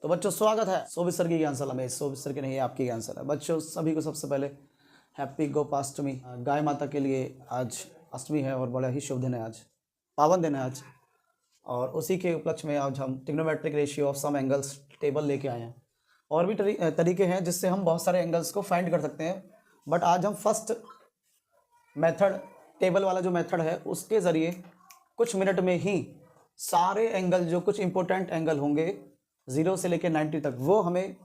तो बच्चों स्वागत है शोभित सर की ज्ञानशाला में। शोभित सर की नहीं, आपकी ज्ञानशाला। बच्चों सभी को सबसे पहले हैप्पी गोपाष्टमी। गाय माता के लिए आज अष्टमी है और बड़ा ही शुभ दिन है, आज पावन दिन है आज। और उसी के उपलक्ष्य में आज हम trigonometric ratio of some angles table लेके आए हैं। और भी तरीके हैं जिससे हम बहुत सारे एंगल्स को फाइंड कर सकते हैं, बट आज हम फर्स्ट मेथड, टेबल वाला जो मेथड है, उसके ज़रिए कुछ मिनट में ही सारे एंगल, जो कुछ इंपॉर्टेंट एंगल होंगे 0 से लेकर 90 तक, वो हमें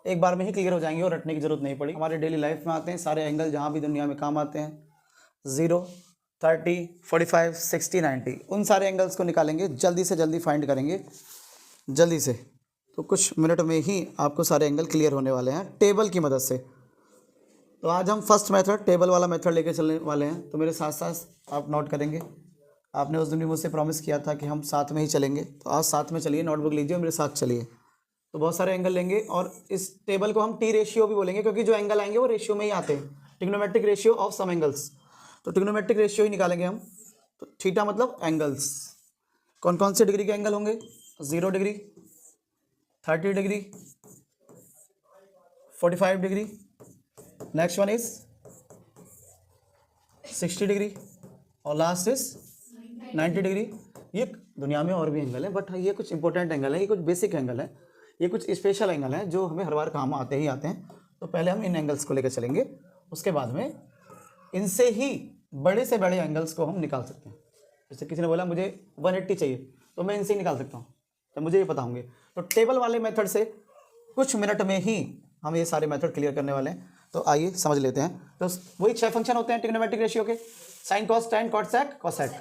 एक बार में ही क्लियर हो जाएंगे और रटने की ज़रूरत नहीं पड़ी। हमारे डेली लाइफ में आते हैं सारे एंगल, जहाँ भी दुनिया में काम आते हैं। 0, 30, 45, 60, 90, उन सारे एंगल्स को निकालेंगे, जल्दी से जल्दी फाइंड करेंगे, जल्दी से। तो कुछ मिनट में ही आपको सारे एंगल क्लियर होने वाले हैं टेबल की मदद से। तो आज हम फर्स्ट मेथड, टेबल वाला मेथड लेके चलने वाले हैं। तो मेरे साथ साथ आप नोट करेंगे। आपने उस दिन भी मुझसे प्रॉमिस किया था कि हम साथ में ही चलेंगे, तो आज साथ में चलिए, नोटबुक लीजिए और मेरे साथ चलिए। तो बहुत सारे एंगल लेंगे और इस टेबल को हम टी रेशियो भी बोलेंगे, क्योंकि जो एंगल आएंगे वो रेशियो में ही आते हैं। Trigonometric ratio of some angles, तो ट्रिग्नोमेट्रिक रेशियो ही निकालेंगे हम। तो थीटा मतलब एंगल्स, कौन कौन से डिग्री के एंगल होंगे? 0 degree, 30 degree, 45 degree, next one is 60 degree और लास्ट इज 90 डिग्री। ये दुनिया में और भी एंगल है, बट ये कुछ इंपॉर्टेंट एंगल है, ये कुछ बेसिक एंगल है, ये कुछ स्पेशल एंगल है जो हमें हर बार काम आते ही आते हैं। तो पहले हम इन एंगल्स को लेकर चलेंगे, उसके बाद में इनसे ही बड़े से बड़े एंगल्स को हम निकाल सकते हैं। जैसे किसी ने बोला मुझे 180 चाहिए, तो मैं इनसे ही निकाल सकता हूँ, तो मुझे ये पता होंगे। तो टेबल वाले मेथड से कुछ मिनट में ही हम ये सारे मेथड क्लियर करने वाले हैं। तो आइए समझ लेते हैं। तो वही 6 फंक्शन होते हैं ट्रिग्नोमेट्रिक रेशियो के, sign, cos, tan, cot, sec, cosec.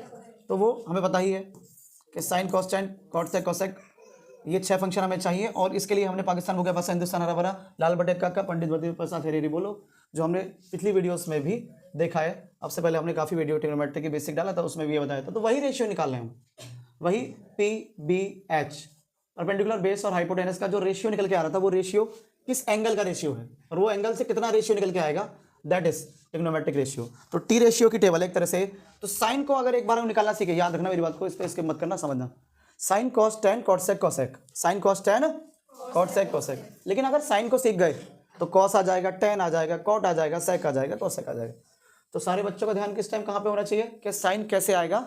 तो वो हमें पता ही है कि sign, cos, tan, cot, sec, cosec, ये 6 फंक्शन हमें चाहिए। और इसके लिए हमने पाकिस्तान हो गया बस, हिंदुस्तान हरा भरा, लाल बटे का पंडित बद्री प्रसाद हेरेरी बोलो, जो हमने पिछली वीडियोस में भी देखा है। अब से पहले हमने काफ़ी वीडियो ट्रिग्नोमेट्री की बेसिक डाला था, उसमें भी ये बताया था। तो वही रेशियो निकाल रहे हैं हम, वही PBH, परपेंडिकुलर बेस और हाइपोटेनस का जो रेशियो निकल के आ रहा था, वो रेशियो किस एंगल का रेशियो है और वो एंगल से कितना रेशियो निकल के आएगा, दैट इज ट्रिग्नोमेट्रिक रेशियो। तो टी रेशियो की टेबल एक तरह से। तो साइन को अगर एक बार हम निकालना सीखे, याद रखना मेरी बात को, इस पर इसके मत करना, समझना। Sine, cos, tan, cot, sec, cosec, sine, cos, tan, cot, sec, cosec. लेकिन अगर साइन को सीख गए तो कॉस आ जाएगा, टैन आ जाएगा, कॉट आ जाएगा, सेक आ जाएगा, कोसेक आ जाएगा। तो सारे बच्चों का ध्यान किस टाइम कहाँ पे होना चाहिए कि साइन कैसे आएगा,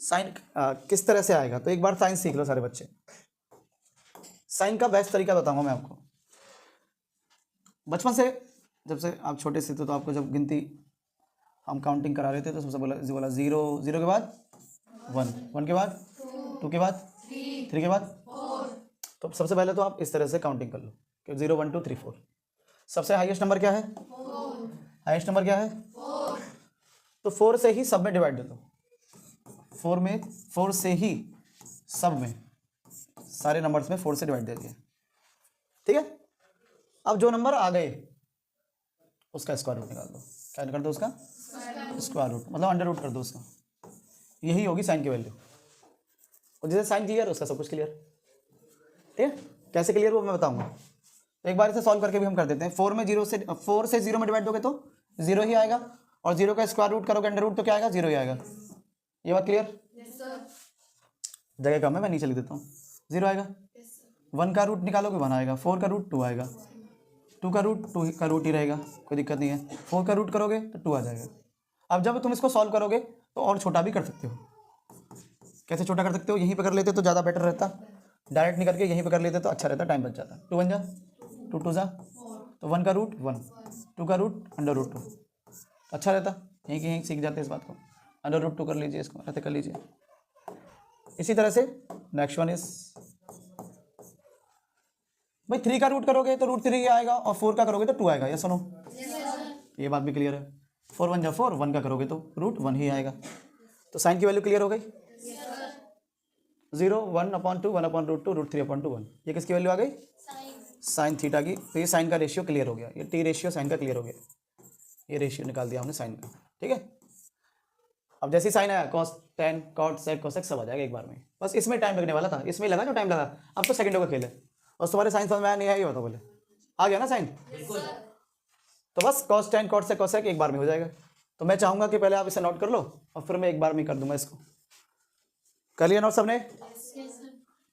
साइन किस तरह से आएगा। तो एक बार साइन सीख लो सारे बच्चे। साइन का बेस्ट तरीका बताऊंगा मैं आपको। बचपन से, जब से आप छोटे से थे, तो आपको जब गिनती हम काउंटिंग करा रहे थे, तो सबसे बोला 0, 0 के बाद 1, 1 के बाद 2 के बाद 3 के बाद 4। तो सबसे पहले तो आप इस तरह से काउंटिंग कर लो कि 0, 1, 2, 3, 4। सबसे हाईएस्ट नंबर क्या है? हाईएस्ट नंबर क्या है? 4। तो 4 से ही सब में डिवाइड दे दो। 4 से ही सब में, सारे नंबर्स में 4 से डिवाइड दे दिए, ठीक है। अब जो नंबर आ गए उसका स्क्वायर रूट निकाल दो। क्या कर दो? उसका स्क्वायर रूट, मतलब अंडर रूट कर दो उसका। यही होगी साइन की वैल्यू। और जैसे साइन क्लियर, उसका सब कुछ क्लियर, ठीक है। कैसे क्लियर वो मैं बताऊंगा। तो एक बार इसे सॉल्व करके भी हम कर देते हैं। 4 से 0 में डिवाइड दोगे तो 0 ही आएगा, और 0 का स्क्वायर रूट करोगे अंडर रूट तो क्या आएगा? 0 ही आएगा। ये बात क्लियर? जगह कम है, मैं नीचे लिख देता हूँ। 0 आएगा। 1 का रूट निकालोगे 1 आएगा, 4 का रूट 2 आएगा, 2 का रूट 2 का रूट ही रहेगा, कोई दिक्कत नहीं है। 4 का रूट करोगे तो 2 आ जाएगा। अब जब तुम इसको सॉल्व करोगे तो और छोटा भी कर सकते हो। कैसे छोटा कर सकते हो? यहीं पे कर लेते तो ज़्यादा बेटर रहता, डायरेक्ट नहीं करके यहीं पे कर लेते तो अच्छा रहता, टाइम बच जाता। 2 1 जा 2, 2 जा, तो 1 का रूट 1, 2 का रूट अंडर रूट 2, अच्छा रहता। यहीं के यहीं सीख जाते इस बात को। अंडर रूट 2 कर लीजिए, इसको ऐसे कर लीजिए। इसी तरह से नेक्स्ट वन इज भाई 3 का रूट करोगे तो रूट 3 आएगा, और 4 का करोगे तो 2 आएगा। ये सुनो, ये बात भी क्लियर है। 4 1 जा 4, 1 का करोगे तो रूट 1 ही आएगा। तो साइन की वैल्यू क्लियर हो गई। 0, 1/2, 1/√2, रूट 3/2, 1। ये किसकी वैल्यू आ गई? साइन थीटा की। तो ये साइन का रेशियो क्लियर हो गया, ये टी रेशियो साइन का क्लियर हो गया। ये रेशियो निकाल दिया हमने साइन का, ठीक है। अब जैसे साइन आया, cos, tan, cot, sec, cosec सब आ जाएगा एक बार में। बस इसमें टाइम लगने वाला था, इसमें लगा जो टाइम लगा। अब तो सेकंडों का खेल है। और तुम्हारे साइन समझ में आया नहीं आया, ये बताओ बोले? आ गया ना साइन? तो बस cos, tan, cot, sec, cosec एक बार में हो जाएगा। तो मैं चाहूंगा कि पहले आप इसे नोट कर लो और फिर मैं एक बार में कर दूंगा इसको। कर लिया नोट सबने?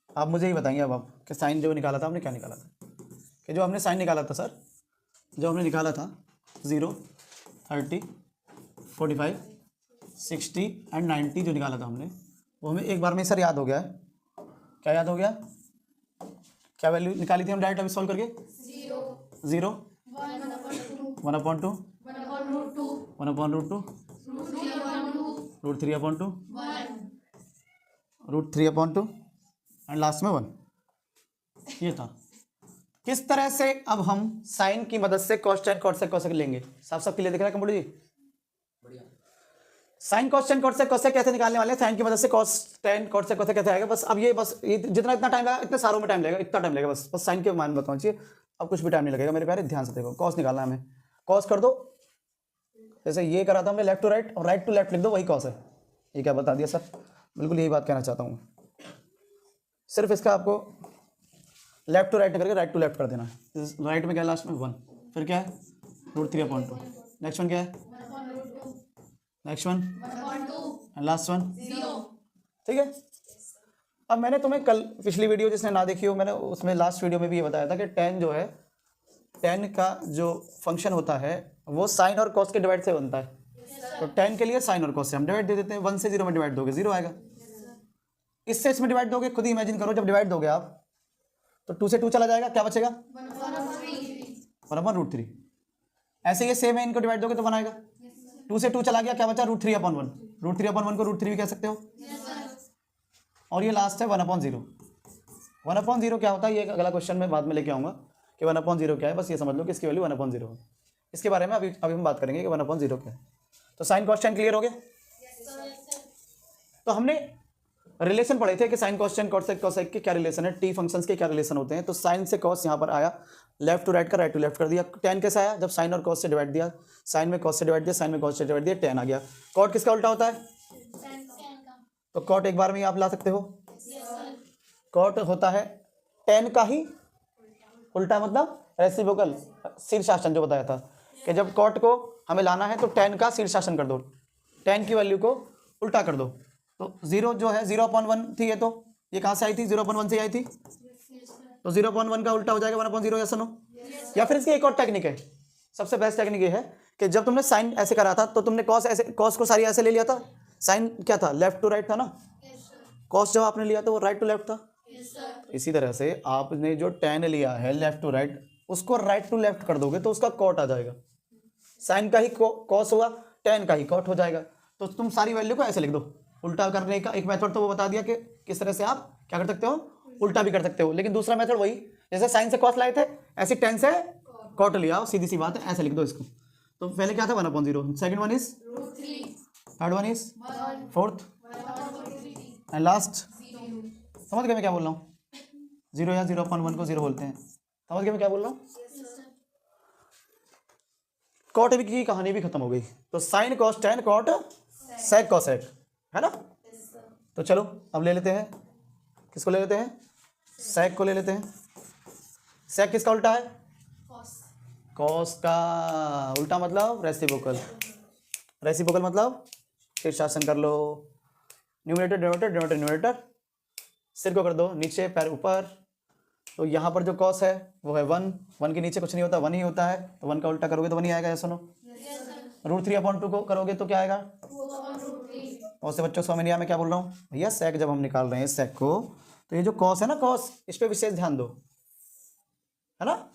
आप मुझे ही बताएंगे अब आप कि साइन जो निकाला था हमने क्या निकाला था, कि जो हमने साइन निकाला था सर, जो हमने निकाला था 0, 30, 45, 60 एंड 90 जो निकाला था हमने, वो हमें एक बार में सर याद हो गया है। क्या याद हो गया? क्या वैल्यू निकाली थी हम डायरेक्ट अभी सॉल्व करके? 0, 1/2, 1/√2, √3/2, √3/2 एंड लास्ट में 1। ये था। किस तरह से अब हम साइन की मदद से cos tan cos sec लेंगे? साफ साफ क्लियर दिख रहा है computer ji? Sine cos tan cos sec कैसे निकालने वाले हैं? साइन की मदद से cos tan cos sec कैसे आएगा? बस अब ये जितना इतना टाइम लगेगा, इतने सारों में टाइम लगेगा, इतना टाइम लगेगा। बस साइन के मान बताओ चाहिए, अब कुछ भी टाइम नहीं लगेगा मेरे प्यारे। ध्यान से देखो, cos निकालना है हमें। cos कर दो, जैसे ये करा था हमने लेफ्ट टू राइट, और राइट टू लेफ्ट लिख दो, वही cos है। ये क्या बता दिया सर? बिल्कुल यही बात कहना चाहता हूँ। सिर्फ इसका आपको लेफ्ट टू राइट करके राइट टू लेफ्ट कर देना है। राइट में क्या है लास्ट में? 1, फिर क्या है? √3/2, नेक्स्ट वन क्या है? Next one and last one 0। ठीक है। अब मैंने तुम्हें कल पिछली वीडियो जिसने ना देखी हो, मैंने उसमें लास्ट वीडियो में भी ये बताया था कि tan जो है, tan का जो फंक्शन होता है वो साइन और cos के डिवाइड से बनता है। तो tan के लिए साइन और cos से हम डिवाइड दे देते हैं। 1 से 0 में डिवाइड दोगे 0 आएगा। इससे इसमें डिवाइड दोगे, खुद ही इमेजिन करो, जब डिवाइड दोगे आप तो 2 से 2 चला जाएगा, क्या बचेगा? 1/√3। ऐसे ये सेम है, इनको डिवाइड दोगे तो 1 आएगा। 2 से 2 चला गया, क्या बचा? √3/1। √3/1 को √3 भी कह सकते हो। और ये लास्ट है 1/0। 1/0 क्या होता है? ये अगला क्वेश्चन में बाद में लेके आऊँगा कि 1/0 क्या है। बस ये समझ लो कि इसकी वैल्यू 1/0 है। इसके बारे में अभी हम बात करेंगे कि 1/0 क्या है। तो साइन cos tan क्लियर हो गया? तो हमने रिलेशन पढ़े थे कि sign cos tan cos sec के क्या रिलेशन है, टी फंक्शंस के क्या रिलेशन होते हैं। तो साइन से cos यहाँ पर आया, लेफ्ट टू राइट का राइट टू लेफ्ट कर दिया। tan कैसे आया? जब साइन और cos से डिवाइड दिया, साइन में cos से डिवाइड दिया, साइन में cos से डिवाइड दिया, tan आ गया। cot किसका उल्टा होता है? तो cot एक बार में ही आप ला सकते हो। cot होता है tan का ही उल्टा, मतलब रेसिप्रोकल, शीर्षासन जो बताया था कि जब cot को हमें लाना है तो tan का शीर्षासन कर दो, tan की वैल्यू को उल्टा कर दो। तो 0 जो है 0/1 थी, ये कहाँ से आई थी? 0/1 से आई थी। तो 0/1 का उल्टा हो जाएगा 1/0। या सुनो, या फिर इसकी एक और टेक्निक है, सबसे बेस्ट टेक्निक ये है कि जब तुमने साइन ऐसे करा था तो तुमने cos ऐसे, cos को सारी ऐसे ले लिया था। साइन क्या था? लेफ्ट टू राइट था ना। cos जब आपने लिया तो वो राइट टू लेफ्ट था। इसी तरह से आपने जो tan लिया है लेफ्ट टू राइट, उसको राइट टू लेफ्ट कर दोगे तो उसका cot आ जाएगा। साइन का ही cos हुआ, tan का ही cot हो जाएगा। तो तुम सारी वैल्यू को ऐसे लिख दो। उल्टा करने का एक मेथड तो वो बता दिया कि किस तरह से आप क्या कर सकते हो, उल्टा भी कर सकते हो। लेकिन दूसरा मेथड वही, जैसे साइन से cos लाए थे ऐसे tan से cot लिया, सीधी सी बात है, ऐसे लिख दो इसको। तो पहले क्या था? 1/0, second one is √3, third one is 4th and last. समझ गए मैं क्या बोल रहा हूँ? 0 या 0/1 को 0 बोलते हैं। समझ गए मैं क्या बोल रहा हूँ? cot की कहानी भी खत्म हो गई। तो sign cos tan cot sec cos sec है ना। तो चलो अब ले लेते हैं, किसको ले लेते हैं? sec को ले लेते हैं। sec किसका उल्टा है? cos का उल्टा मतलब रेसिप्रोकल। रेसिप्रोकल मतलब शीर्षासन कर लो, न्यूमरेटर डिनोमिनेटर, डिनोमिनेटर न्यूमरेटर, सिर को कर दो नीचे, पैर ऊपर। तो यहाँ पर जो cos है वो है 1, 1 के नीचे कुछ नहीं होता, 1 ही होता है। तो 1 का उल्टा करोगे तो 1 ही आएगा। सुनो, √3/2 को करोगे तो क्या आएगा? और से बच्चों समझ नहीं आया मैं क्या बोल रहा हूँ भैया? sec जब हम निकाल रहे हैं sec को, तो ये जो cos है ना, cos, इस पर विशेष ध्यान दो, है ना।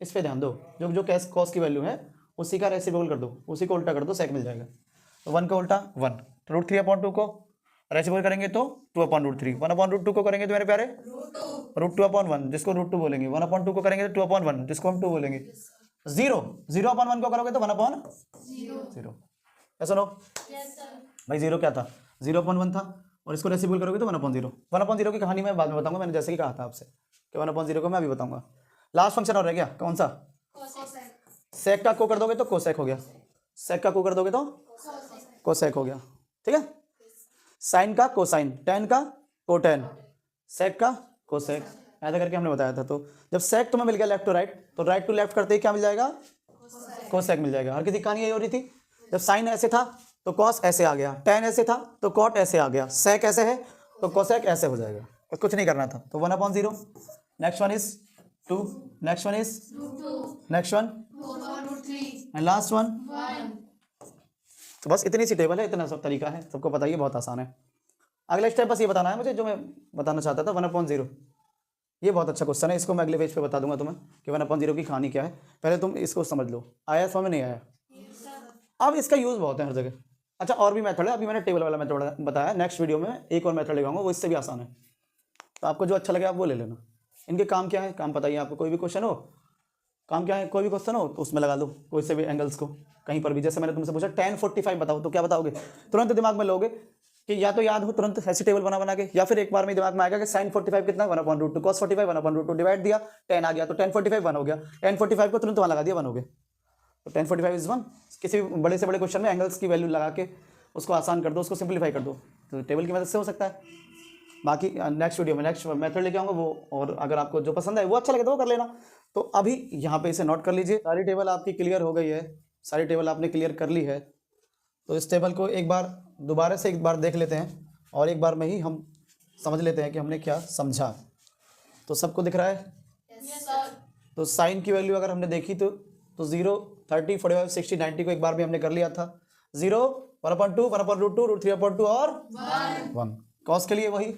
इस पे ध्यान दो, जो जो cos की वैल्यू है उसी का रेसिप्रोकल कर दो, उसी को उल्टा कर दो, sec मिल जाएगा। तो 1 का उल्टा 1, तो √3/2 को रेसिप्रोकल करेंगे तो 2/√3, 1/√2 को करेंगे तो मेरे प्यारे √2/1, जिसको √2 बोलेंगे। 1/2 को करेंगे तो 2/1, जिसको हम 2 बोलेंगे। 0/1 को करोगे तो 1/0। ऐसा नो भाई, 0 क्या था? 0/1 था, और इसको रेसिप्रोकल करोगे तो 1/0। 1/0 की कहानी मैं बाद में बताऊंगा, मैंने जैसे कि कहा था आपसे कि 1/0 को मैं अभी बताऊंगा। लास्ट फंक्शन और रह गया कौन सा? sec का को कर दोगे तो cosec हो गया, sec का को कर दोगे तो cosec हो गया। ठीक है। साइन का कोसाइन, tan का कोटैन, sec का कोसेक, ऐसा करके हमने बताया था। तो जब sec तुम्हें मिल गया लेफ्ट टू राइट, तो राइट टू लेफ्ट करते ही क्या मिल जाएगा? कोसेक मिल जाएगा। हर किसी की कहानी यही हो रही थी। जब साइन ऐसे था तो cos ऐसे आ गया, tan ऐसे था तो cot ऐसे आ गया, sec ऐसे है तो कोसेक ऐसे हो जाएगा। कुछ नहीं करना था, तो 1/0, next one is 2, next one is next one and last one. तो बस इतनी सी टेबल है, इतना सब तरीका है, सबको पता ही है, बहुत आसान है। अगला स्टेप बस ये बताना है मुझे जो मैं बताना चाहता था, 1/0। ये बहुत अच्छा क्वेश्चन है, इसको मैं अगले पेज पे बता दूंगा तुम्हें कि 1/0 की कहानी क्या है। पहले तुम इसको समझ लो, आया समझ में नहीं आया? अब इसका यूज़ बहुत है हर जगह। अच्छा और भी मेथड है, अभी मैंने टेबल वाला मेथड बताया, नेक्स्ट वीडियो में एक और मेथड लगाऊंगा, वो इससे भी आसान है, तो आपको जो अच्छा लगे आप वो ले लेना। इनके काम क्या है, काम बताइए आपको, कोई भी क्वेश्चन हो, काम क्या है, कोई भी क्वेश्चन हो तो उसमें लगा दो कोई से भी एंगल्स को कहीं पर भी। जैसे मैंने तुमसे पूछा tan 45 बताओ, तो क्या बताओगे? तुरंत दिमाग में लोगे कि या तो याद हो तुरंत ऐसी टेबल बना के, या फिर एक बार में दिमाग में आएगा कि sin 45 कितना 1/√2, cos 45 1/√2, डिवाइड दिया 10 आ गया, तो tan 45 1 हो गया, tan 45 को तुरंत वहाँ लगा दिया 1 हो गया, तो tan 45 इज 1। किसी बड़े से बड़े क्वेश्चन में एंगल्स की वैल्यू लगा के उसको आसान कर दो, उसको सिंप्लीफाई कर दो, तो टेबल की मदद से हो सकता है। बाकी नेक्स्ट वीडियो में नेक्स्ट मेथड लेके आऊँगा वो, और अगर आपको जो पसंद है वो अच्छा लगे तो वो कर लेना। तो अभी यहाँ पे इसे नोट कर लीजिए, सारी टेबल आपकी क्लियर हो गई है, सारी टेबल आपने क्लियर कर ली है। तो इस टेबल को एक बार दोबारा से एक बार देख लेते हैं, और एक बार में ही हम समझ लेते हैं कि हमने क्या समझा। तो सबको दिख रहा है? Yes, sir. तो साइन की वैल्यू अगर हमने देखी तो 0, 30, 45, 60, 90 को एक बार में हमने कर लिया था। 0, 1/2, 1/√2, √3/2 और 1। कॉस के लिए वही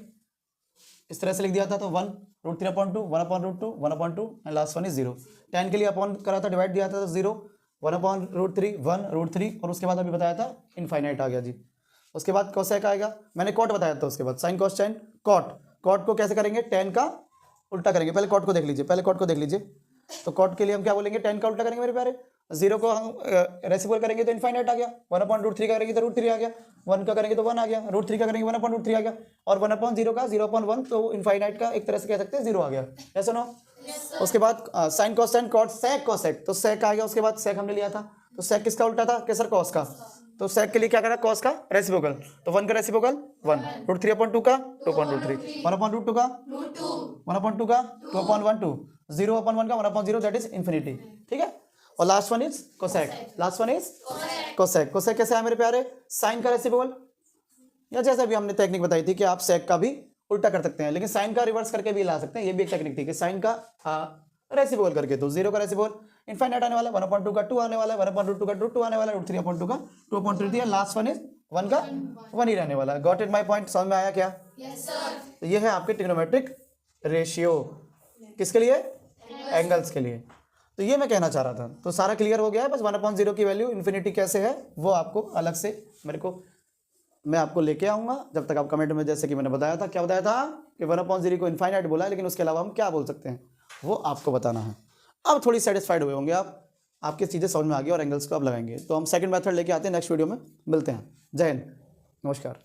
इस तरह से लिख दिया था, तो 1, √3/2, 1/√2, 1/2 and last one is 0। tan के लिए अपॉन करा था, डिवाइड दिया था, तो 0, 1/√3, 1 √3, और उसके बाद अभी बताया था इनफाइनाइट आ गया जी। उसके बाद कोसेक आएगा, मैंने कॉट बताया था, उसके बाद sine cos tan cot. Cot को कैसे करेंगे? टेन का उल्टा करेंगे। पहले कॉट को देख लीजिए, पहले कॉट को देख लीजिए। तो कॉट के लिए हम क्या बोलेंगे? टेन का उल्टा करेंगे मेरे प्यारे। 0 को हम रेसिप्रोकल करेंगे तो इनफाइनाइट आ गया, 1/√3 का करेंगे तो √3 आ गया, 1 का करेंगे तो 1 आ गया, √3 का करेंगे 1/√3 आ गया, और 1/0 का 0/1, तो इनफाइनाइट का एक तरह से कह सकते हैं 0 आ गया, ऐसा ना। उसके बाद sine cos tan cot sec cosec, तो सेक आ गया। उसके बाद सेक हमने लिया था, तो सेक किसका उल्टा था? केसर कॉस का। तो सेक के लिए क्या करा? कॉस का रेसिप्रोकल, तो 1 का रेसिप्रोकल 1, √3/2 का 2/√3, 1/√2 का 1/2 का 2/1, 0/1 का 1/0, दैट इज इन्फिनिटी। ठीक है। और last one is cosec, last one is cosec. Cosec कैसे है मेरे प्यारे? साइन का रेसिप्रोकल, या जैसे भी हमने टेक्निक बताई थी कि आप सेक का भी उल्टा कर सकते हैं, लेकिन साइन का रिवर्स करके भी ला सकते हैं, ये भी एक टेक्निक थी कि साइन का रेसिप्रोकल करके। तो 0 का रेसिप्रोकल इनफाइनाइट आने वाला, 1/2 का 2 आने वाला, 1/2 का 2 आने वाला, √3/2 का 2/3, लास्ट वन इज 1 का 1 ही रहने वाला। Got it my point? समझ में आया क्या? Yes, sir. तो ये है आपके ट्रिग्नोमेट्रिक रेशियो, किसके लिए? एंगल्स के लिए। तो ये मैं कहना चाह रहा था, तो सारा क्लियर हो गया है। बस 1/0 की वैल्यू इन्फिनिटी कैसे है वो आपको अलग से मैं आपको लेके आऊंगा। जब तक आप कमेंट में, जैसे कि मैंने बताया था, क्या बताया था कि 1/0 को इनफाइनाइट बोला है, लेकिन उसके अलावा हम क्या बोल सकते हैं वो आपको बताना है। अब थोड़ी सेटिस्फाइड हुए होंगे आप, आपकी चीज़ें समझ में आ गई और एंगल्स को आप लगाएंगे। तो हम सेकंड मेथड लेके आते हैं नेक्स्ट वीडियो में, मिलते हैं। जय हिंद, नमस्कार।